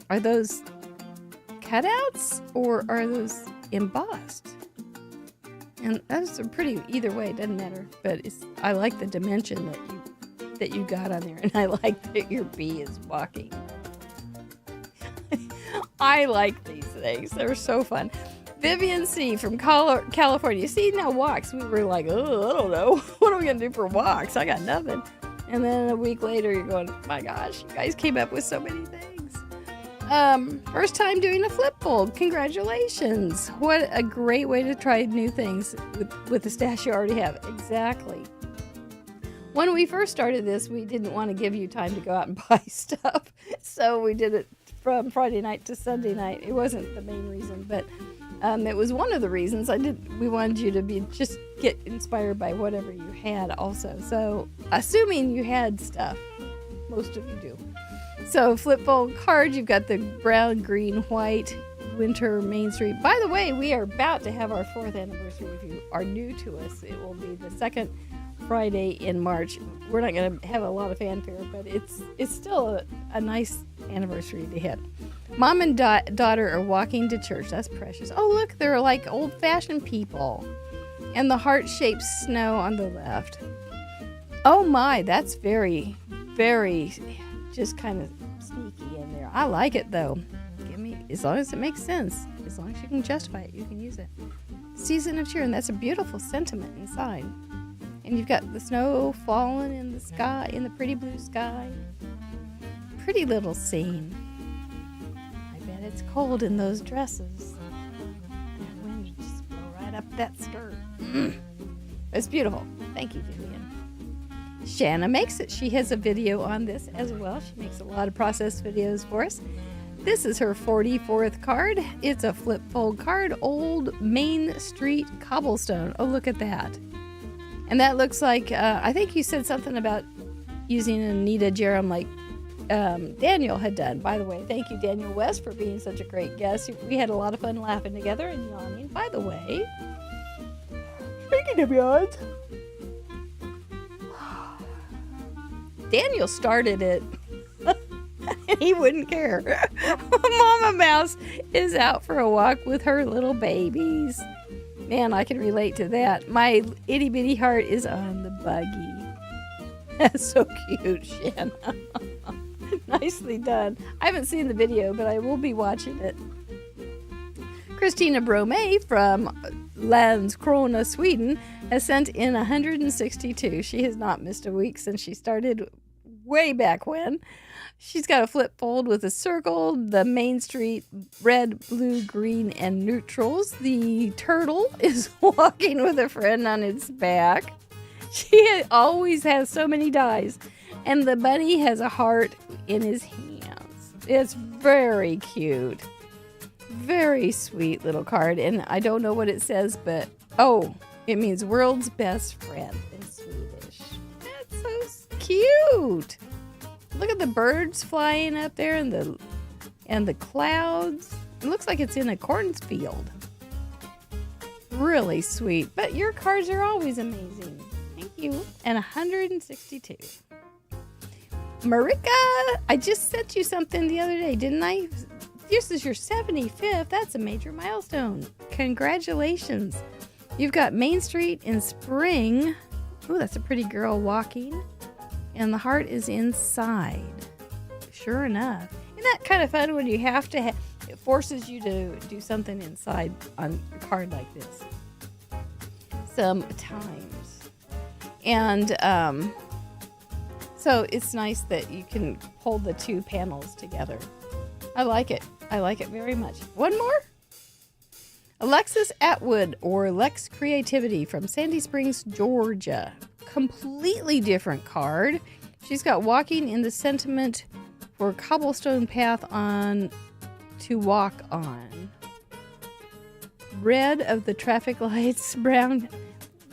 Speaker 1: cutouts or are those embossed? And those are pretty either way, it doesn't matter. But I like the dimension that you got on there, and I like that your bee is walking. I like these things. They're so fun. Vivian C. from California. See, now walks. We were like, oh, I don't know. What are we going to do for walks? I got nothing. And then a week later, you're going, my gosh, you guys came up with so many things. First time doing a flip fold. Congratulations. What a great way to try new things with the stash you already have. Exactly. When we first started this, we didn't want to give you time to go out and buy stuff. So we did it from Friday night to Sunday night. It wasn't the main reason, but it was one of the reasons. We wanted you to just get inspired by whatever you had also. So assuming you had stuff, most of you do. So flip fold cards, you've got the brown, green, white, winter Main Street. By the way, we are about to have our 4th anniversary. If you are new to us, it will be the second Friday in March. We're not going to have a lot of fanfare, but it's still a nice anniversary to hit. Mom and daughter are walking to church. That's precious. Oh, look, they're like old-fashioned people. And the heart-shaped snow on the left. Oh my, that's very, very just kind of sneaky in there. I like it though. As long as it makes sense. As long as you can justify it, you can use it. Season of cheer, and that's a beautiful sentiment inside. And you've got the snow falling in the sky, in the pretty blue sky. Pretty little scene. I bet it's cold in those dresses. That wind would just blow right up that skirt. It's beautiful. Thank you, Vivian. Shanna makes it. She has a video on this as well. She makes a lot of process videos for us. This is her 44th card. It's a flip fold card, Old Main Street Cobblestone. Oh, look at that. And that looks like, I think you said something about using Anita Jerem like Daniel had done. By the way, thank you, Daniel West, for being such a great guest. We had a lot of fun laughing together and yawning. By the way, speaking of yawns, Daniel started it. He wouldn't care. Mama Mouse is out for a walk with her little babies. Man, I can relate to that. My itty bitty heart is on the buggy. That's so cute, Shanna. Nicely done. I haven't seen the video, but I will be watching it. Christina Brome from Landskrona, Sweden, has sent in 162. She has not missed a week since she started way back when. She's got a flip fold with a circle, the Main Street, red, blue, green, and neutrals. The turtle is walking with a friend on its back. She always has so many dies. And the bunny has a heart in his hands. It's very cute. Very sweet little card. And I don't know what it says, but it means world's best friend in Swedish. That's so cute. Look at the birds flying up there and the clouds. It looks like it's in a cornfield. Really sweet. But your cards are always amazing. Thank you. And 162. Marika, I just sent you something the other day, didn't I? This is your 75th. That's a major milestone. Congratulations. You've got Main Street in spring. Oh, that's a pretty girl walking. And the heart is inside. Sure enough. Isn't that kind of fun when you have to forces you to do something inside on a card like this sometimes. And so it's nice that you can hold the two panels together. I like it. I like it very much. One more. Alexis Atwood, or Lex Creativity, from Sandy Springs, Georgia. Completely different card. She's got walking in the sentiment for cobblestone path on to walk on. Red of the traffic lights, brown.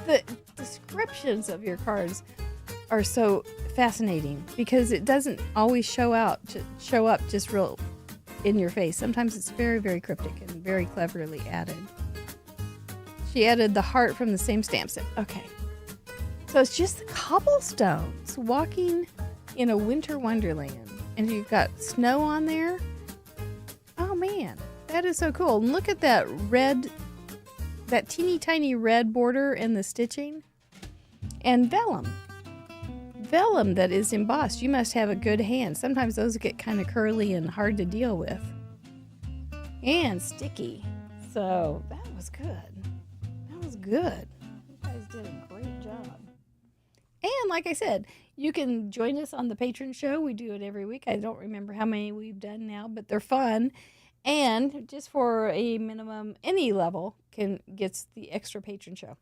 Speaker 1: The descriptions of your cards are so fascinating because it doesn't always show up just real in your face. Sometimes it's very, very cryptic and very cleverly added. She added the heart from the same stamp set. Okay. So it's just the cobblestones walking in a winter wonderland. And you've got snow on there. Oh man, that is so cool. And look at that red, that teeny tiny red border in the stitching. And vellum. Vellum that is embossed. You must have a good hand. Sometimes those get kind of curly and hard to deal with. And sticky. So that was good. That was good. You guys did a great job. And like I said, you can join us on the patron show. We do it every week. I don't remember how many we've done now, but they're fun. And just for a minimum, any level gets the extra patron show.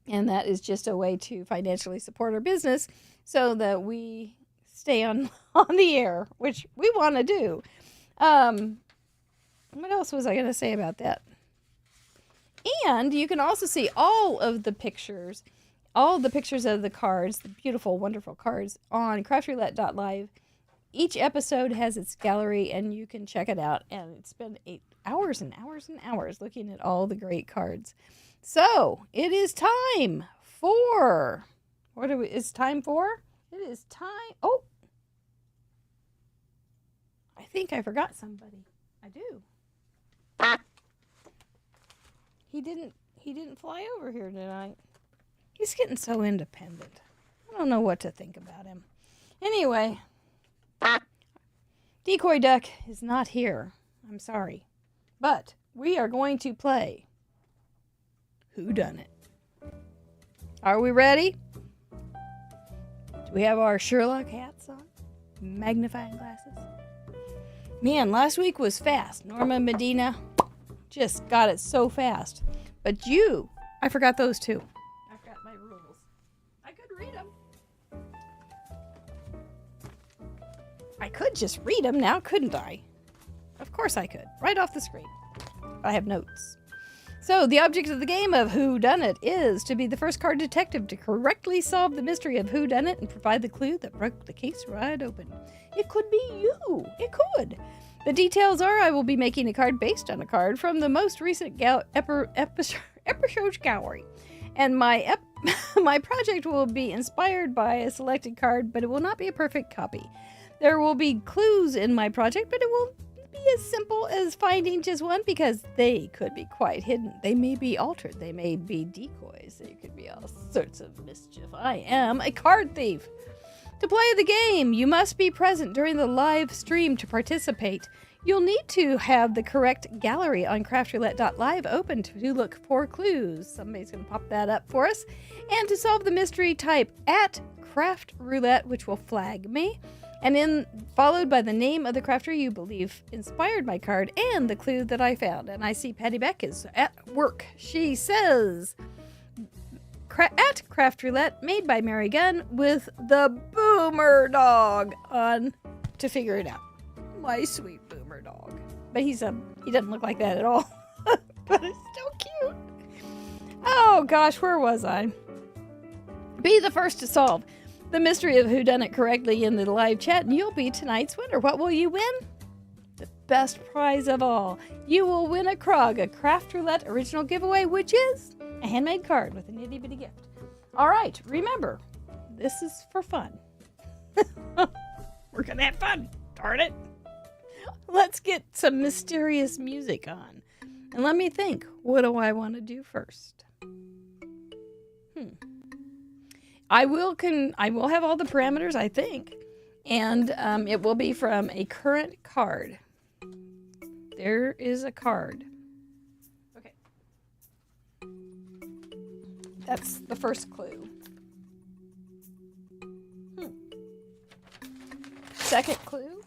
Speaker 1: And that is just a way to financially support our business so that we stay on the air, which we want to do. What else was I going to say about that? And you can also see all of the pictures of the cards, the beautiful, wonderful cards, on craftroulette.live. Each episode has its gallery, and you can check it out and spend 8 hours and hours and hours looking at all the great cards. So, it is time for... It's time for? It is time... Oh! I think I forgot somebody. I do. He didn't fly over here tonight. He's getting so independent. I don't know what to think about him. Anyway, Decoy Duck is not here. I'm sorry. But we are going to play Whodunit. Are we ready? Do we have our Sherlock hats on? Magnifying glasses? Man, last week was fast. Norma Medina just got it so fast. But I forgot those too. I forgot my rules. I could read them. I could just read them now, couldn't I? Of course I could. Right off the screen. I have notes. So, the object of the game of Whodunit is to be the first card detective to correctly solve the mystery of Whodunit and provide the clue that broke the case wide open. It could be you. It could. The details are I will be making a card based on a card from the most recent episode gallery. And my project will be inspired by a selected card, but it will not be a perfect copy. There will be clues in my project, but it will be as simple as finding just one because they could be quite hidden. They may be altered. They may be decoys. There could be all sorts of mischief. I am a card thief. To play the game, you must be present during the live stream to participate. You'll need to have the correct gallery on craftroulette.live open to look for clues. Somebody's going to pop that up for us. And to solve the mystery, type @craftroulette, which will flag me. And then followed by the name of the crafter you believe inspired my card and the clue that I found. And I see Patty Beck is at work. She says... Craft Roulette, made by Mary Gunn, with the Boomer Dog on to figure it out. My sweet Boomer Dog. But he doesn't look like that at all. But it's still cute. Oh gosh, where was I? Be the first to solve the mystery of Whodunit correctly in the live chat, and you'll be tonight's winner. What will you win? The best prize of all. You will win a Krog, a Craft Roulette original giveaway, which is a handmade card with an itty bitty gift. All right, remember, this is for fun. We're gonna have fun, darn it. Let's get some mysterious music on. And let me think, what do I want to do first? I will have all the parameters, I think. And it will be from a current card. there is a card. Okay. That's the first clue. Second clue,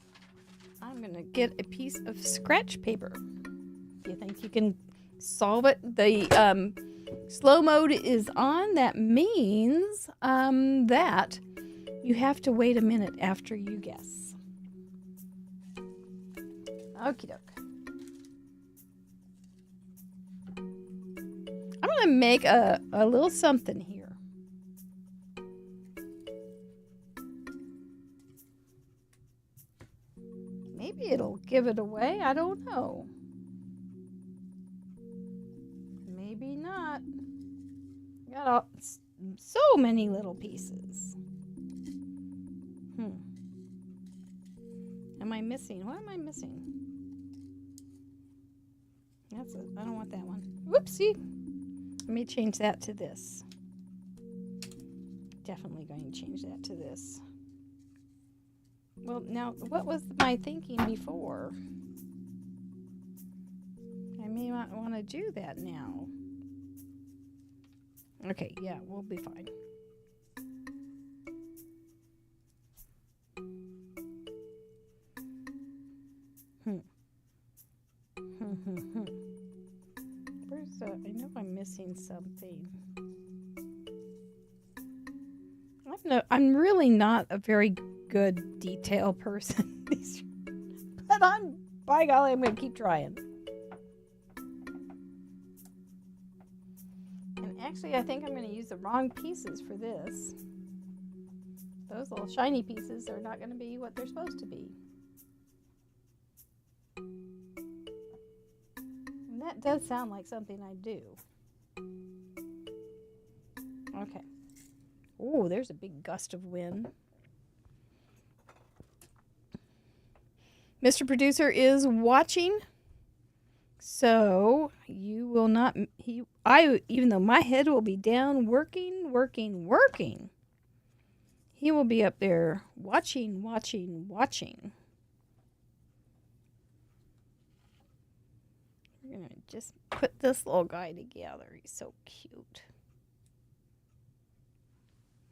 Speaker 1: I'm going to get a piece of scratch paper. Do you think you can solve it? The slow mode is on. That means that you have to wait a minute after you guess. Okie doke. I'm going to make a little something here. Maybe it'll give it away. I don't know. Maybe not. Got so many little pieces. Am I missing? What am I missing? That's it. I don't want that one. Whoopsie. Let me change that to this. Definitely going to change that to this. Well, now, what was my thinking before? I may not want to do that now. Okay, yeah, we'll be fine. Where's the... I know I'm missing something. I'm really not a very good detail person. But by golly, I'm going to keep trying. And actually, I think I'm going to use the wrong pieces for this. Those little shiny pieces are not going to be what they're supposed to be. And that does sound like something I do. Okay. Oh, there's a big gust of wind. Mr. Producer is watching, so you will not, even though my head will be down working, he will be up there watching. We're going to just put this little guy together. He's so cute.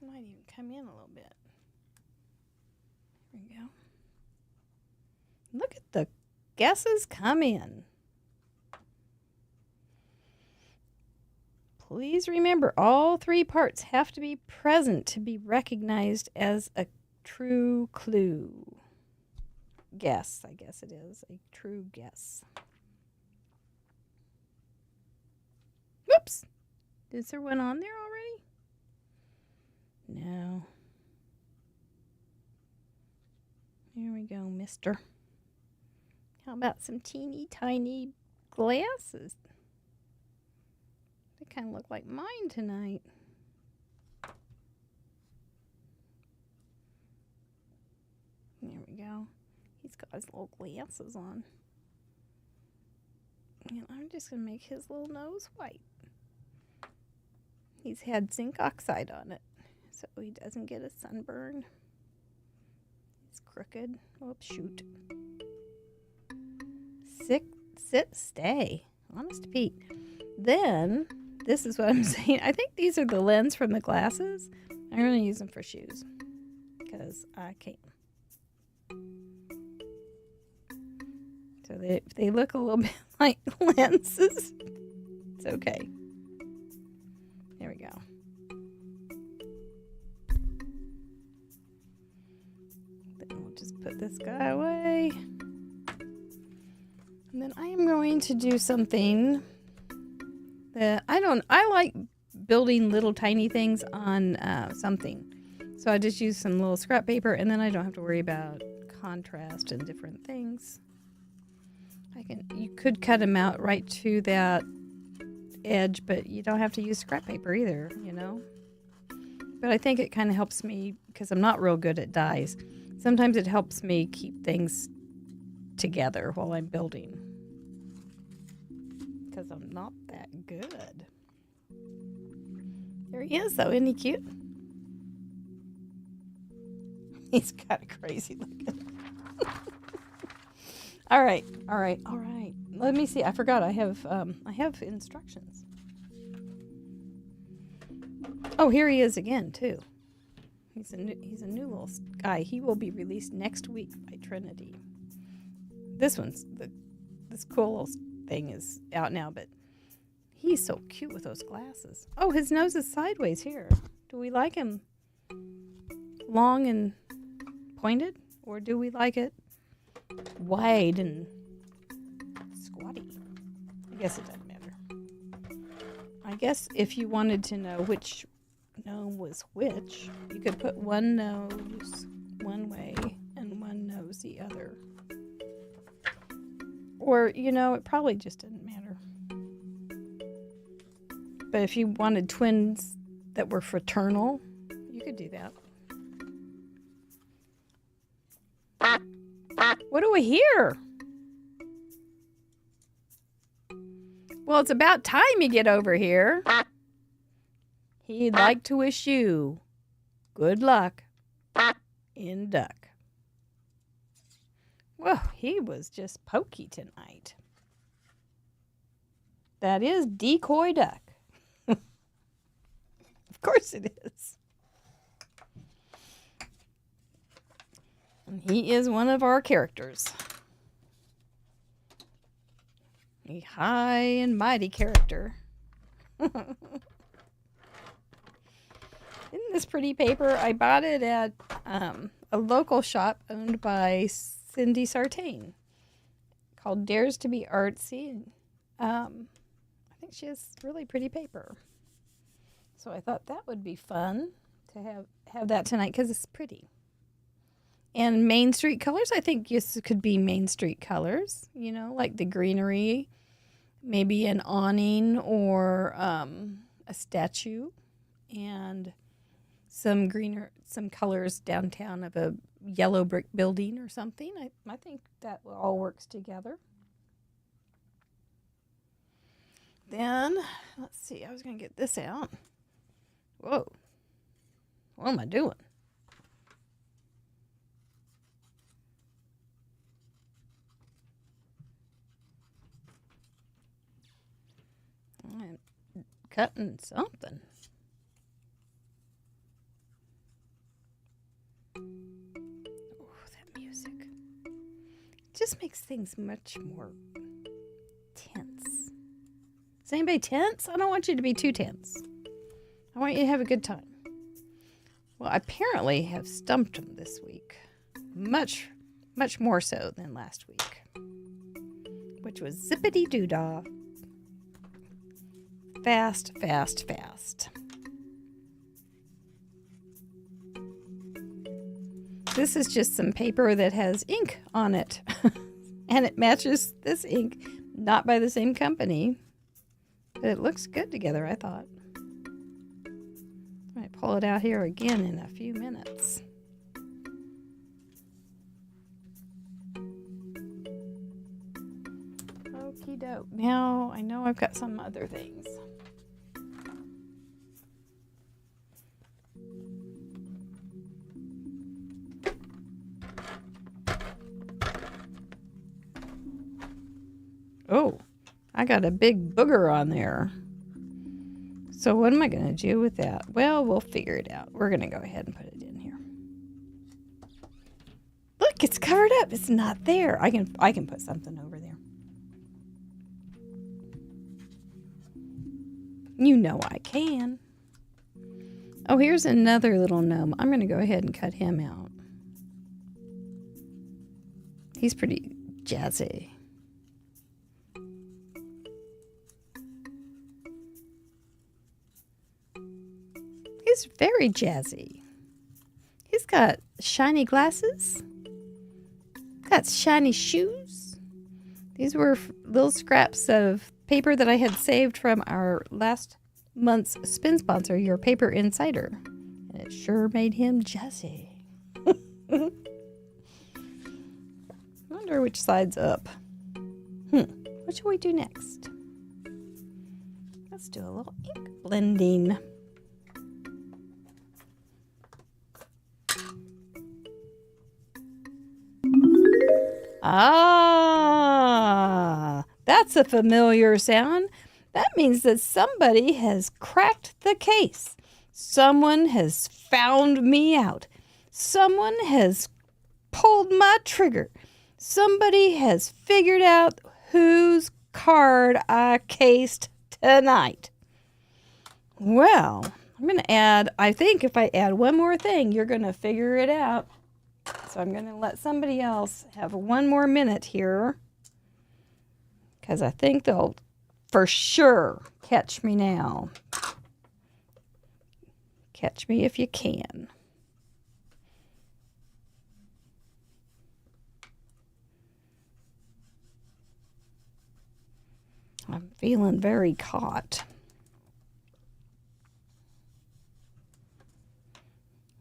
Speaker 1: Might even come in a little bit. There we go. Look at the guesses come in. Please remember, all three parts have to be present to be recognized as a true clue. Guess, I guess it is. A true guess. Whoops! Is there one on there already? No. Here we go, mister. How about some teeny tiny glasses? They kind of look like mine tonight. There we go. He's got his little glasses on. And I'm just going to make his little nose white. He's had zinc oxide on it, so he doesn't get a sunburn. It's crooked. Oops, shoot. Sit, stay. Honest Pete. Then, this is what I'm saying. I think these are the lens from the glasses. I'm going to use them for shoes because I can. So they look a little bit like lenses. It's okay. There we go. Then we'll just put this guy away. And then I am going to do something that I like building little tiny things on something. So I just use some little scrap paper, and then I don't have to worry about contrast and different things. You could cut them out right to that edge, but you don't have to use scrap paper either, you know. But I think it kind of helps me because I'm not real good at dyes. Sometimes it helps me keep things together while I'm building because I'm not that good. There he is, though. Isn't he cute? He's kind of crazy looking. All right. let me see. I forgot. I have instructions. Oh, here he is again too. He's a new little guy. He will be released next week by Trinity. This cool little thing is out now, but he's so cute with those glasses. Oh, his nose is sideways here. Do we like him long and pointed, or do we like it wide and squatty? I guess it doesn't matter. I guess if you wanted to know which gnome was which, you could put one nose one way and one nose the other. Or, it probably just didn't matter. But if you wanted twins that were fraternal, you could do that. What do we hear? Well, it's about time you get over here. He'd like to wish you good luck in duck. Well, he was just pokey tonight. That is decoy duck. Of course it is. And he is one of our characters. A high and mighty character. Isn't this pretty paper? I bought it at a local shop owned by Cindy Sartain called Dares to Be Artsy. I think she has really pretty paper. So I thought that would be fun to have that tonight because it's pretty. And Main Street colors, I think yes, it could be Main Street colors, like the greenery, maybe an awning or a statue, and some colors downtown of a yellow brick building or something. I think that all works together. Then, let's see, I was going to get this out. Whoa. What am I doing? I'm cutting something. Oh, that music. It just makes things much more tense. Is anybody tense? I don't want you to be too tense. I want you to have a good time. Well, I apparently have stumped them this week. Much, much more so than last week. Which was zippity-doo-dah. Fast, fast, fast. This is just some paper that has ink on it. And it matches this ink. Not by the same company. But it looks good together, I thought. I might pull it out here again in a few minutes. Okie doke. Now I know I've got some other things. Oh, I got a big booger on there. So what am I going to do with that? Well, we'll figure it out. We're going to go ahead and put it in here. Look, it's covered up. It's not there. I can put something over there. You know I can. Oh, here's another little gnome. I'm going to go ahead and cut him out. He's pretty jazzy. He's very jazzy. He's got shiny glasses. Got shiny shoes. These were little scraps of paper that I had saved from our last month's spin sponsor, Your Paper Insider. And it sure made him jazzy. Wonder which side's up. What shall we do next? Let's do a little ink blending. Ah, that that's a familiar sound. That means that somebody has cracked the case. Someone has found me out. Someone has pulled my trigger. Somebody has figured out whose card I cased tonight. Well, I'm going to add, I think if I add one more thing, you're going to figure it out. So I'm going to let somebody else have one more minute here, because I think they'll for sure catch me now. Catch me if you can. I'm feeling very caught.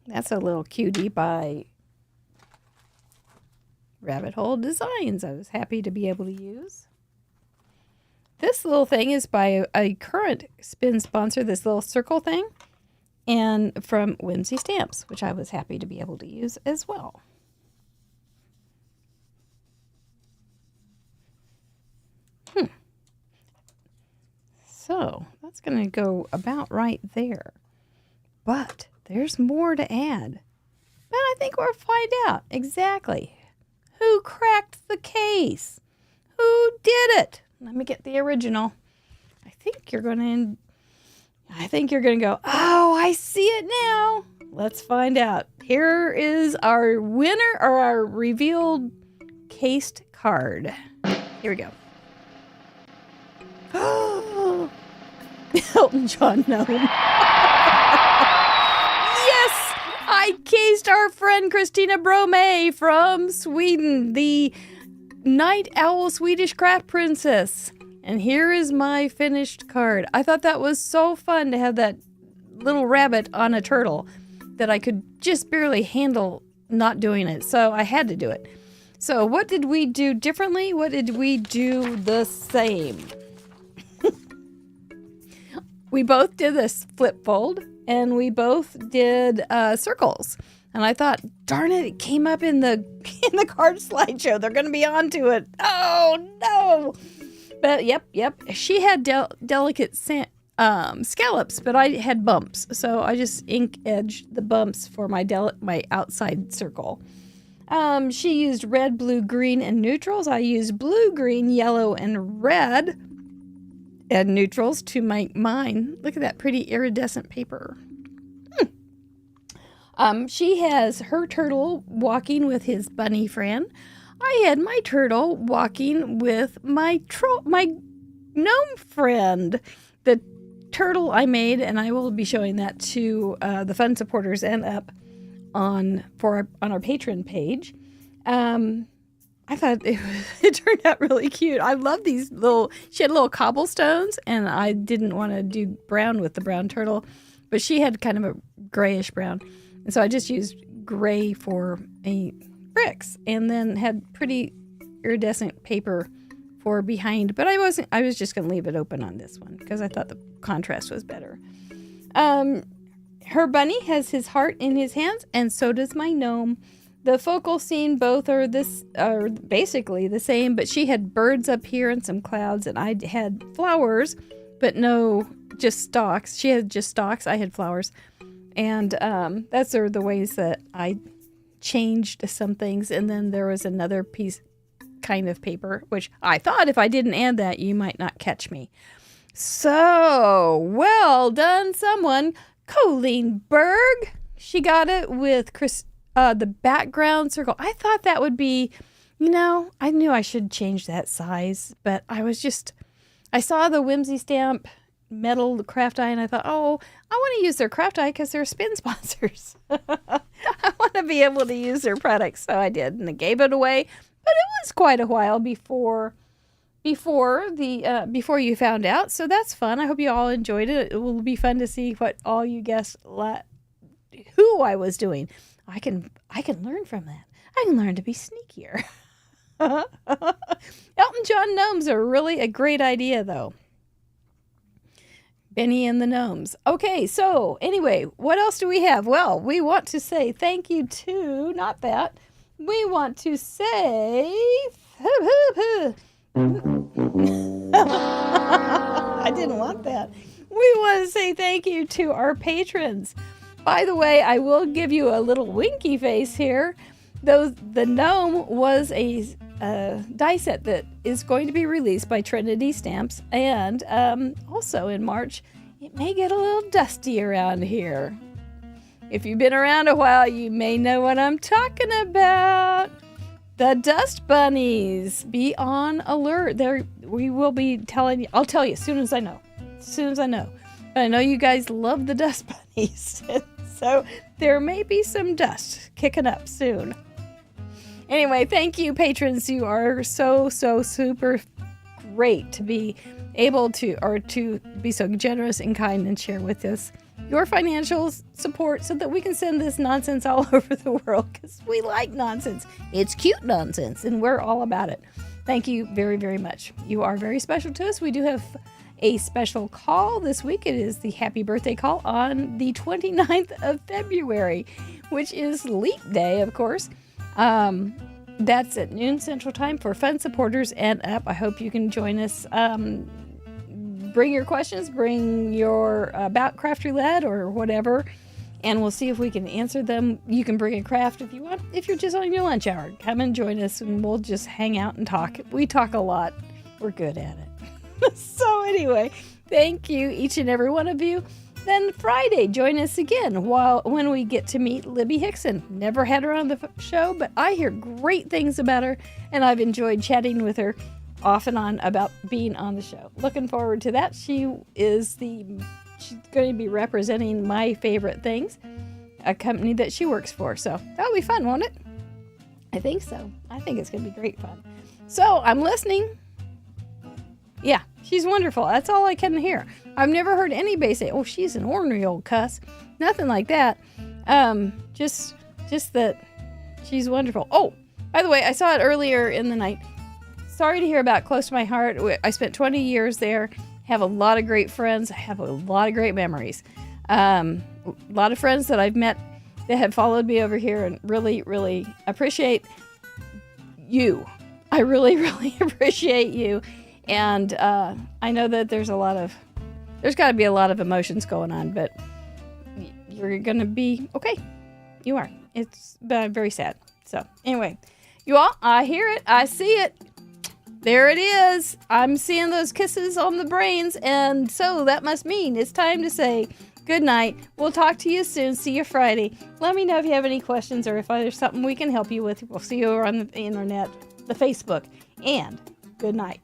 Speaker 1: That's a little cutie by Rabbit Hole Designs. I was happy to be able to use. This little thing is by a current spin sponsor, this little circle thing, and from Whimsy Stamps, which I was happy to be able to use as well. So that's going to go about right there. But there's more to add. But I think we'll find out exactly who cracked the case. Who did it? Let me get the original. I think you're going to go, oh, I see it now. Let's find out. Here is our winner, or our revealed cased card. Here we go. Elton John gnome. Yes! I cased our friend Christina Brome from Sweden, the Night Owl Swedish Craft Princess. And here is my finished card. I thought that was so fun to have that little rabbit on a turtle that I could just barely handle not doing it. So I had to do it. So what did we do differently? What did we do the same? We both did this flip fold, and we both did circles. And I thought, darn it, it came up in the card slideshow. They're going to be onto it. Oh, no. But, yep. She had delicate scallops, but I had bumps. So I just ink edged the bumps for my outside circle. She used red, blue, green, and neutrals. I used blue, green, yellow, and red and neutrals to make mine. Look at that pretty iridescent paper. She has her turtle walking with his bunny friend. I had my turtle walking with my gnome friend. The turtle I made, and I will be showing that to the fun supporters and up on our Patreon page. I thought it turned out really cute. I love these she had little cobblestones, and I didn't want to do brown with the brown turtle, but she had kind of a grayish brown. And so I just used gray for bricks, and then had pretty iridescent paper for behind. But I was just going to leave it open on this one because I thought the contrast was better. Her bunny has his heart in his hands, and so does my gnome. The focal scene, both are basically the same, but she had birds up here and some clouds, and I had flowers, but just stalks. She had just stalks. I had flowers. And that's the ways that I changed some things. And then there was another piece kind of paper, which I thought if I didn't add that, you might not catch me. So, well done, someone. Colleen Berg. She got it with the background circle. I thought that would be, I knew I should change that size, but I saw the Whimsy Stamp metal craft eye, and I thought, oh, I want to use their craft eye because they're spin sponsors. I want to be able to use their products, so I did, and I gave it away. But it was quite a while before you found out, so that's fun. I hope you all enjoyed it. It will be fun to see what all you guessed who I was doing. I can learn from that. I can learn to be sneakier. Elton John gnomes are really a great idea, though. Benny and the Gnomes. Okay, so anyway, what else do we have? Well, we want to say thank you to, not that, we want to say I didn't want that. We want to say thank you to our patrons. By the way, I will give you a little winky face here. The gnome was a die set that is going to be released by Trinity Stamps, and also in March, it may get a little dusty around here. If you've been around a while, you may know what I'm talking about. The dust bunnies. Be on alert. We will be telling you. I'll tell you as soon as I know. But I know you guys love the dust bunnies. So there may be some dust kicking up soon. Anyway, thank you, patrons. You are so super great to be able to be so generous and kind and share with us your financial support so that we can send this nonsense all over the world, because we like nonsense. It's cute nonsense, and we're all about it. Thank you very, very much. You are very special to us. We do have a special call this week. It is the happy birthday call on the 29th of February, which is Leap Day, of course. That's at noon Central Time for fun supporters and up. I hope you can join us. Bring your questions, bring your about craft roulette or whatever, and we'll see if we can answer them. You can bring a craft if you want. If you're just on your lunch hour, come and join us and we'll just hang out and talk. We talk a lot. We're good at it. So anyway, thank you, each and every one of you. Then Friday, join us again when we get to meet Libby Hickson. Never had her on the show, but I hear great things about her, and I've enjoyed chatting with her off and on about being on the show. Looking forward to that. She's going to be representing My Favorite Things, a company that she works for. So that'll be fun, won't it? I think so. I think it's going to be great fun. So I'm listening. Yeah, she's wonderful. That's all I can hear. I've never heard anybody say, "Oh, she's an ornery old cuss." Nothing like that. Just that she's wonderful. Oh, by the way, I saw it earlier in the night. Sorry to hear about Close to My Heart. I spent 20 years there. Have a lot of great friends. I have a lot of great memories. A lot of friends that I've met that have followed me over here, and really, really appreciate you. I really, really appreciate you. And I know that there's got to be a lot of emotions going on, but you're going to be okay. You are. It's very sad. So anyway, you all, I hear it. I see it. There it is. I'm seeing those kisses on the brains. And so that must mean it's time to say good night. We'll talk to you soon. See you Friday. Let me know if you have any questions or if there's something we can help you with. We'll see you over on the internet, the Facebook, and good night.